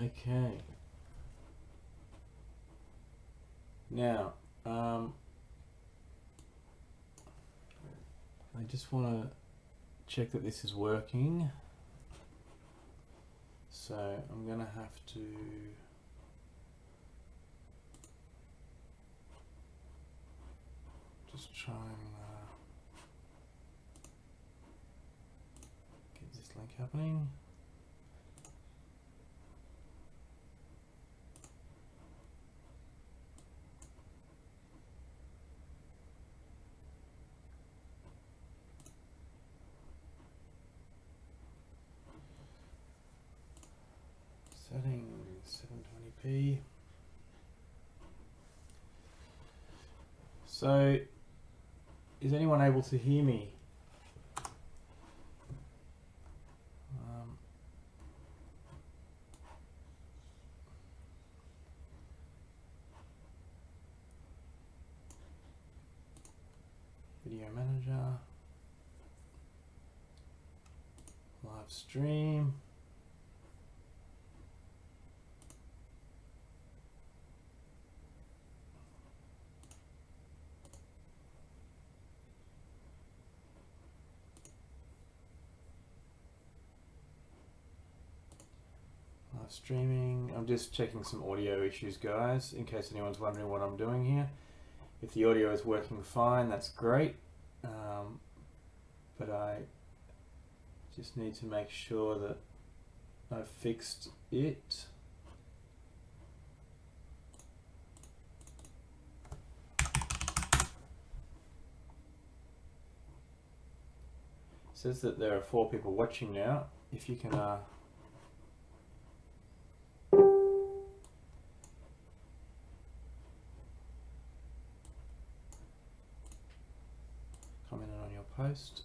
Okay. Now, I just want to check that this is working. So I'm going to have to just try and get this link happening. Settings 720p. So, is anyone able to hear me? Video manager, live stream. Streaming. I'm just checking some audio issues, guys, in case anyone's wondering what I'm doing here. If the audio is working fine, that's great, but I just need to make sure that I've fixed it. It says that there are 4 people watching now. If you can comment on your post.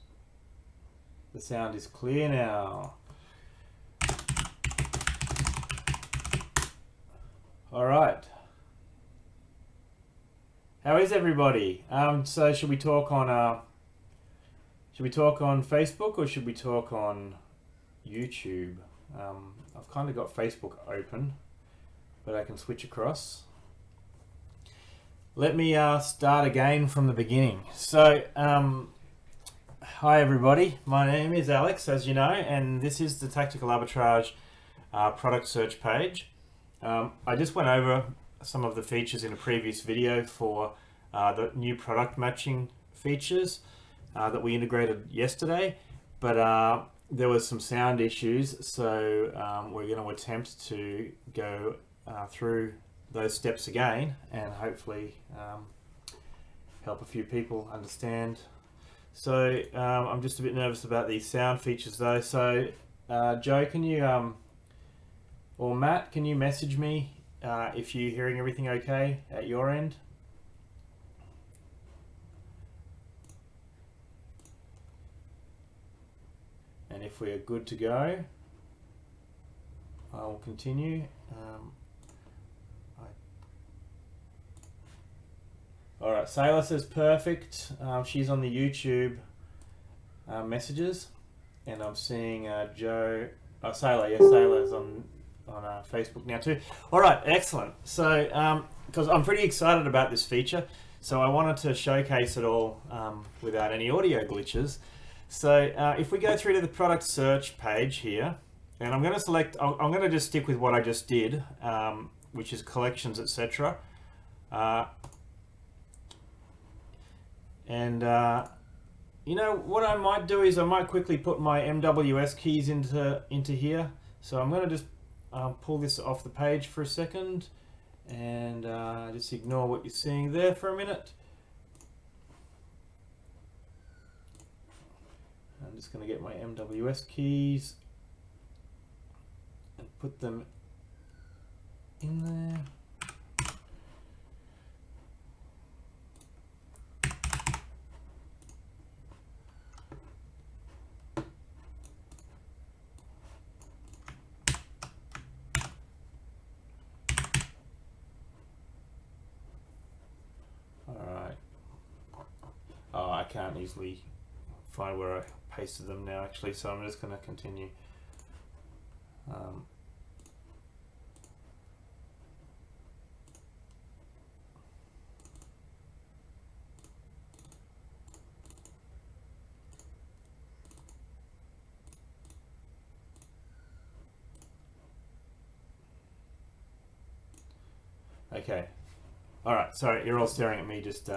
The sound is clear now. All right. How is everybody? So should we talk on Facebook or should we talk on YouTube? I've kind of got Facebook open, but I can switch across. Let me start again from the beginning. So, hi everybody. My name is Alex, as you know, and this is the Tactical Arbitrage product search page. I just went over some of the features in a previous video for the new product matching features that we integrated yesterday, but there was some sound issues, so we're going to attempt to go through those steps again and hopefully help a few people understand. So I'm just a bit nervous about these sound features though. So Joe, can you or Matt, can you message me if you're hearing everything okay at your end? And if we are good to go, I will continue. All right, Sailor says perfect. She's on the YouTube messages, and I'm seeing Joe. Oh, Sailor, yes, Sailor's on Facebook now too. All right, excellent. So, because I'm pretty excited about this feature, so I wanted to showcase it all without any audio glitches. So, if we go through to the product search page here, and I'm going to select. I'm going to just stick with what I just did, which is collections, etc. And you know what I might do is I might quickly put my MWS keys into here. So I'm going to just pull this off the page for a second and just ignore what you're seeing there for a minute. I'm just going to get my MWS keys and put them in there. Oh, I can't easily find where I pasted them now actually, so I'm just going to continue. Okay. All right. Sorry, you're all staring at me. Just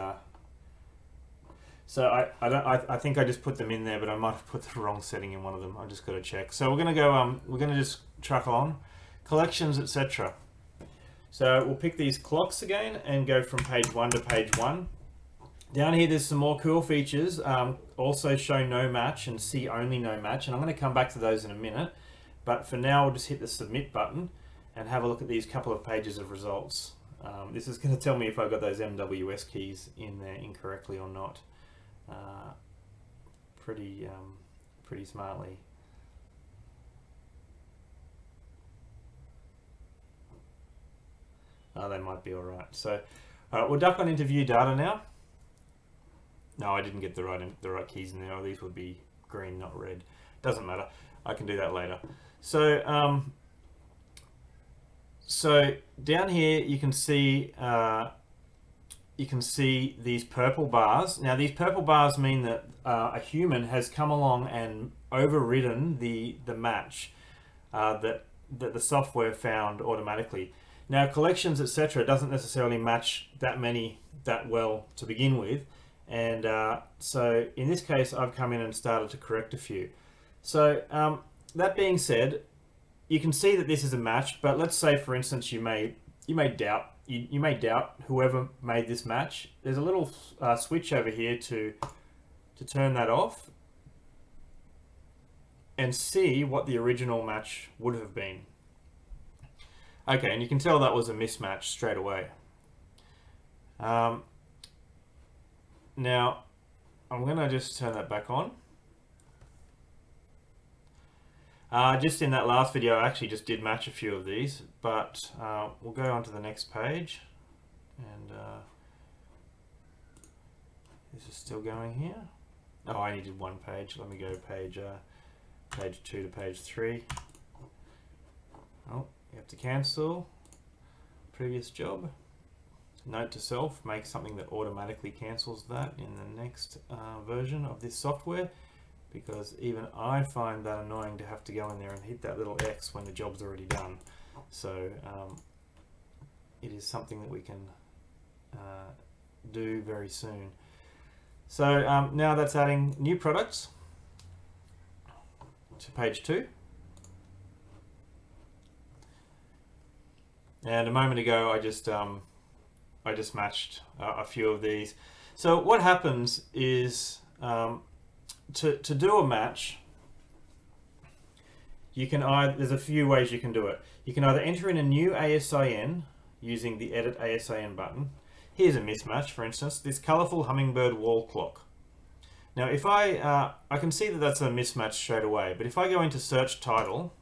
so I think I just put them in there, but I might have put the wrong setting in one of them. I just got to check. So we're gonna go. We're gonna just truck on collections, etc. So we'll pick these clocks again and go from page 1 to page 1. Down here, there's some more cool features. Also show no match and see only no match, and I'm going to come back to those in a minute. But for now, we'll just hit the submit button and have a look at these couple of pages of results. This is going to tell me if I got those MWS keys in there incorrectly or not. Pretty smartly. Oh, they might be all right. So, all right, we'll duck on into view data now. No, I didn't get the right keys in there. Oh, these would be green, not red. Doesn't matter. I can do that later. So, so down here you can see these purple bars. Now, these purple bars mean that a human has come along and overridden the match that the software found automatically. Now, collections, etc., doesn't necessarily match that many that well to begin with. And so in this case, I've come in and started to correct a few. So that being said, you can see that this is a match, but let's say, for instance, you may doubt whoever made this match. There's a little switch over here to turn that off and see what the original match would have been. Okay, and you can tell that was a mismatch straight away. Now, I'm going to just turn that back on. Just in that last video, I actually just did match a few of these, but we'll go on to the next page. And this is still going here. Oh, I needed one page. Let me go page 2 to page 3. Oh, you have to cancel previous job. Note to self, make something that automatically cancels that in the next version of this software, because even I find that annoying to have to go in there and hit that little X when the job's already done. So it is something that we can do very soon. So now that's adding new products to page 2. And a moment ago, I just matched a few of these. So what happens is to do a match, you can there's a few ways you can do it. You can either enter in a new ASIN using the Edit ASIN button. Here's a mismatch, for instance, this colorful hummingbird wall clock. Now, if I can see that that's a mismatch straight away, but if I go into search title,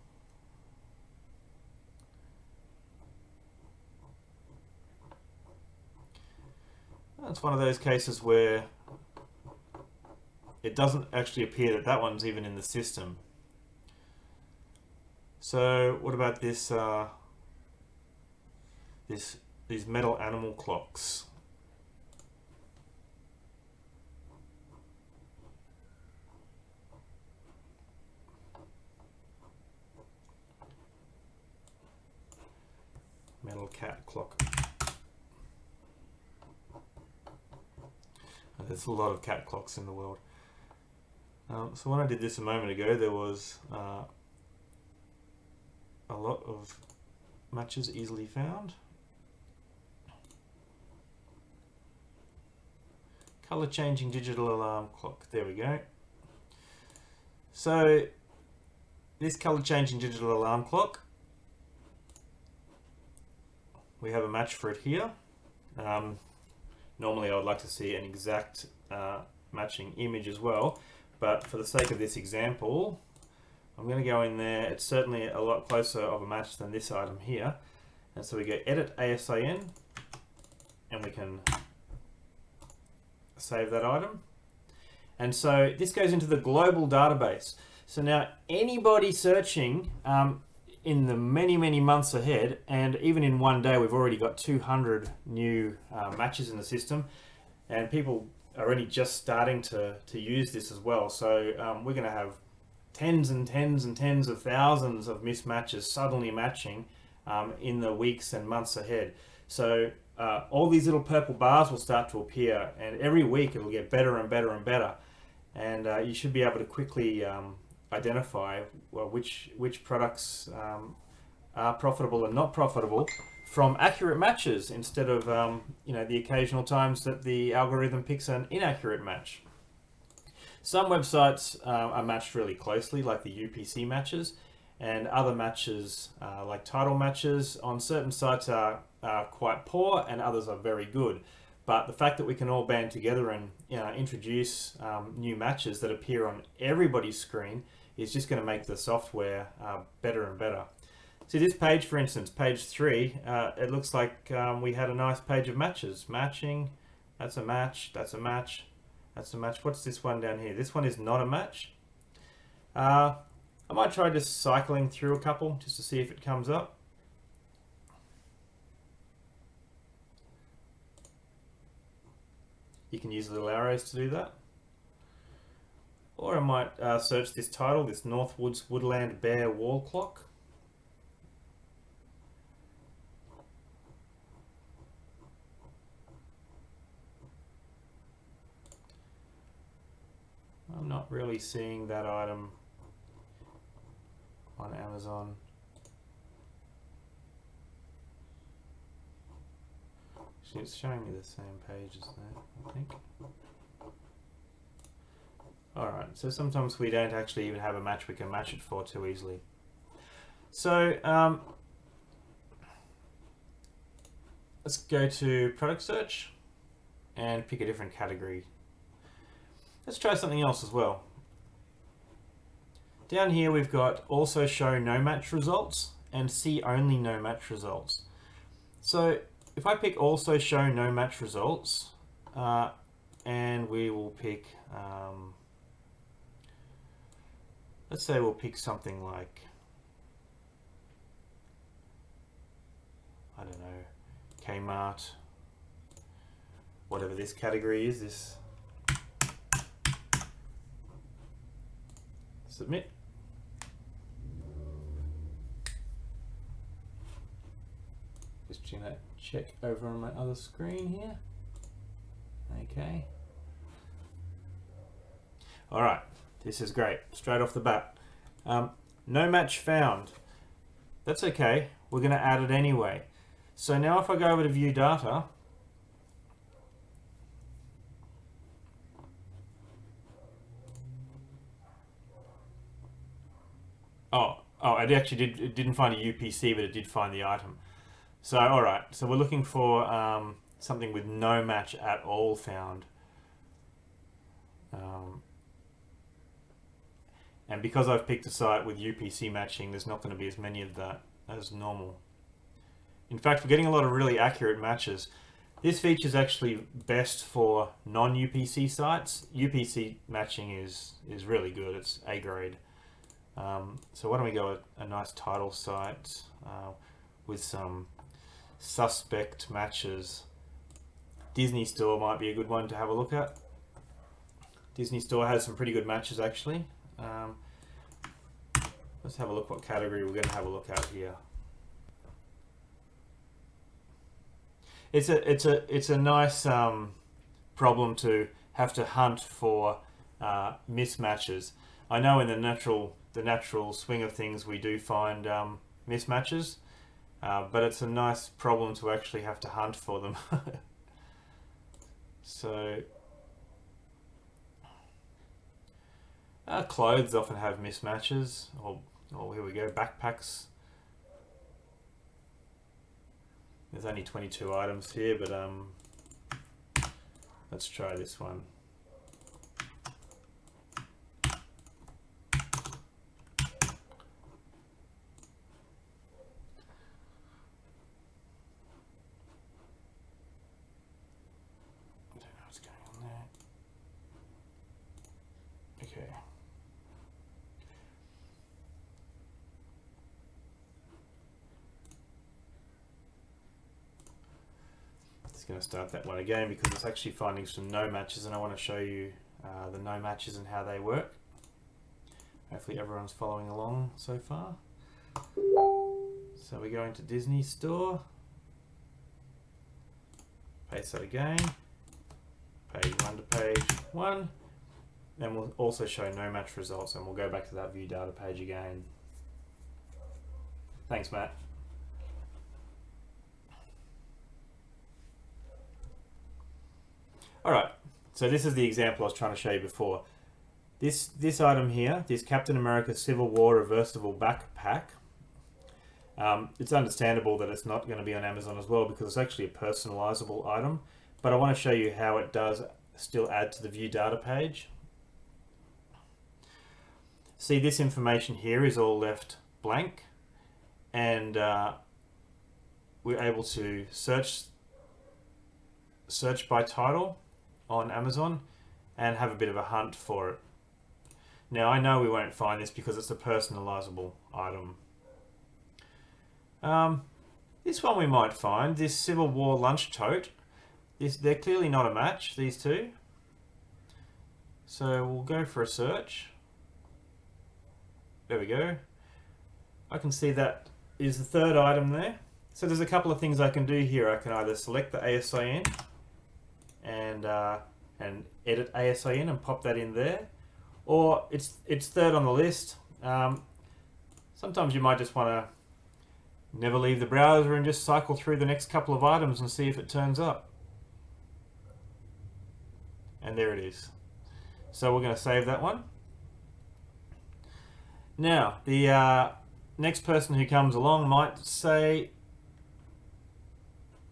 it's one of those cases where it doesn't actually appear that that one's even in the system. So what about this? These metal animal clocks. Metal cat clock. There's a lot of cat clocks in the world. So when I did this a moment ago, there was a lot of matches easily found. Color changing digital alarm clock. There we go. So this color changing digital alarm clock, we have a match for it here. Normally I would like to see an exact matching image as well, but for the sake of this example, I'm going to go in there. It's certainly a lot closer of a match than this item here. And so we go Edit ASIN, and we can save that item. And so this goes into the global database. So now anybody searching in the many months ahead, and even in one day, we've already got 200 new matches in the system, and people are only just starting to use this as well. So we're going to have tens and tens of thousands of mismatches suddenly matching in the weeks and months ahead. So all these little purple bars will start to appear, and every week it'll get better and better and better. And you should be able to quickly identify which products are profitable and not profitable from accurate matches, instead of the occasional times that the algorithm picks an inaccurate match. Some websites are matched really closely, like the UPC matches, and other matches, like title matches, on certain sites are quite poor, and others are very good. But the fact that we can all band together and introduce new matches that appear on everybody's screen is just going to make the software better and better. See this page, for instance, page 3, it looks like we had a nice page of matches. Matching, that's a match, that's a match, that's a match. What's this one down here? This one is not a match. I might try just cycling through a couple just to see if it comes up. You can use little arrows to do that. Or I might search this title, this Northwoods Woodland Bear Wall Clock. I'm not really seeing that item on Amazon. Actually, it's showing me the same page as that, I think. Alright, so sometimes we don't actually even have a match we can match it for too easily. So, let's go to product search and pick a different category. Let's try something else as well. Down here we've got also show no match results and see only no match results. So if I pick also show no match results, and we will pick, let's say we'll pick something like, I don't know, Kmart, whatever this category is, this. Submit. Just gonna check over on my other screen here. Okay. All right, this is great. Straight off the bat. No match found. That's okay. We're gonna add it anyway. So now if I go over to view data, it actually didn't find a UPC, but it did find the item. So, all right. So we're looking for something with no match at all found. And because I've picked a site with UPC matching, there's not going to be as many of that as normal. In fact, we're getting a lot of really accurate matches. This feature is actually best for non-UPC sites. UPC matching is really good. It's A grade. So why don't we go with a nice title site with some suspect matches. Disney Store might be a good one to have a look at. Disney Store has some pretty good matches actually. Let's have a look what category we're going to have a look at here. It's a nice problem to have to hunt for mismatches. I know in the natural swing of things we do find mismatches, but it's a nice problem to actually have to hunt for them. So clothes often have mismatches, or here we go, backpacks. There's only 22 items here, but let's try this one. Okay. Just going to start that one again because it's actually finding some no matches, and I want to show you the no matches and how they work. Hopefully everyone's following along so far. So we go into Disney Store. Paste that again. Page 1 to page 1. Then we'll also show no match results, and we'll go back to that view data page again. Thanks, Matt. All right, so this is the example I was trying to show you before. This item here, this Captain America Civil War reversible backpack, it's understandable that it's not going to be on Amazon as well because it's actually a personalizable item, but I want to show you how it does still add to the view data page. See, this information here is all left blank, and we're able to search by title on Amazon and have a bit of a hunt for it. Now I know we won't find this because it's a personalizable item. This one we might find, this Civil War lunch tote. They're clearly not a match, these two. So we'll go for a search. There we go. I can see that is the third item there. So there's a couple of things I can do here. I can either select the ASIN and edit ASIN and pop that in there, or it's third on the list. Sometimes you might just want to never leave the browser and just cycle through the next couple of items and see if it turns up. And there it is. So we're going to save that one. Now, the next person who comes along might say,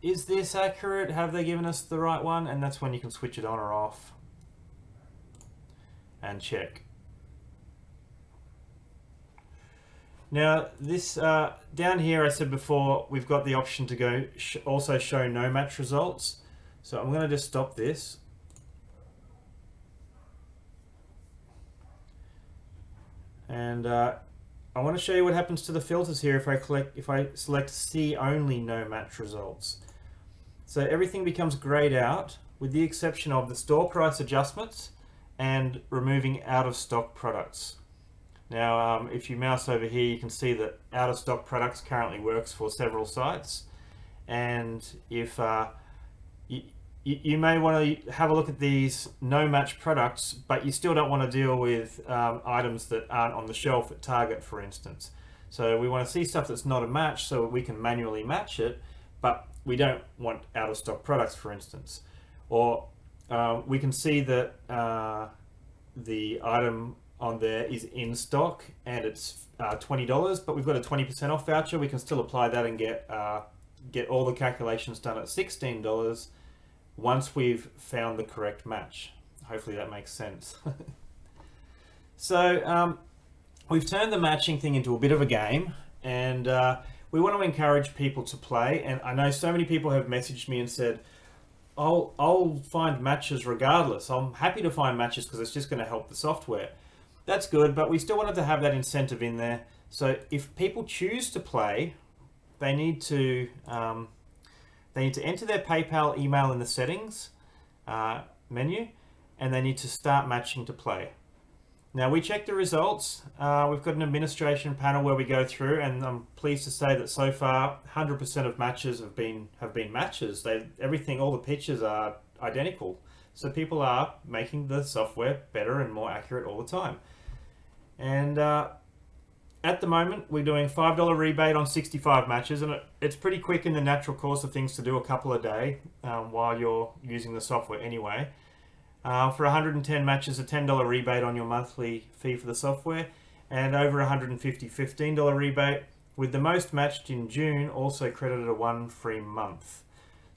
is this accurate? Have they given us the right one? And that's when you can switch it on or off and check. Now, this down here, I said before, we've got the option to go also show no match results. So I'm going to just stop this. And I want to show you what happens to the filters here if I select see only no match results. So everything becomes grayed out with the exception of the store price adjustments and removing out of stock products. Now if you mouse over here, you can see that out of stock products currently works for several sites, and if you may want to have a look at these no match products, but you still don't want to deal with items that aren't on the shelf at Target, for instance. So we want to see stuff that's not a match so we can manually match it, but we don't want out of stock products, for instance. Or we can see that the item on there is in stock and it's $20, but we've got a 20% off voucher. We can still apply that and get all the calculations done at $16 once we've found the correct match. Hopefully that makes sense. So we've turned the matching thing into a bit of a game, and we want to encourage people to play. And I know so many people have messaged me and said, I'll find matches regardless. I'm happy to find matches because it's just going to help the software. That's good, but we still wanted to have that incentive in there. So if people choose to play, they need to enter their PayPal email in the settings menu, and they need to start matching to play. Now we check the results. We've got an administration panel where we go through, and I'm pleased to say that so far 100% of matches have been matches. Everything, all the pictures are identical. So people are making the software better and more accurate all the time. And at the moment, we're doing $5 rebate on 65 matches, and it's pretty quick in the natural course of things to do a couple a day while you're using the software anyway. For 110 matches, a $10 rebate on your monthly fee for the software, and over 150, $15 rebate, with the most matched in June also credited a 1 free month.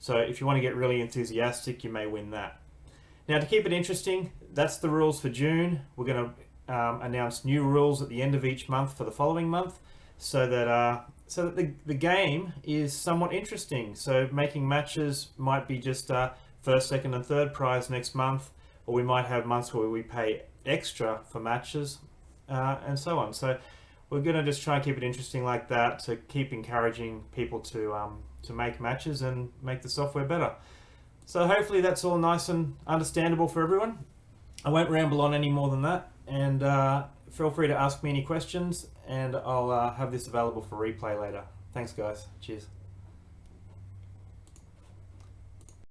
So if you want to get really enthusiastic, you may win that. Now, to keep it interesting, that's the rules for June. We're going to announce new rules at the end of each month for the following month, so that the game is somewhat interesting. So making matches might be just first, second and third prize next month, or we might have months where we pay extra for matches and so on. So we're going to just try and keep it interesting like that to keep encouraging people to make matches and make the software better. So hopefully that's all nice and understandable for everyone. I won't ramble on any more than that, and feel free to ask me any questions, and I'll have this available for replay later. Thanks guys, cheers.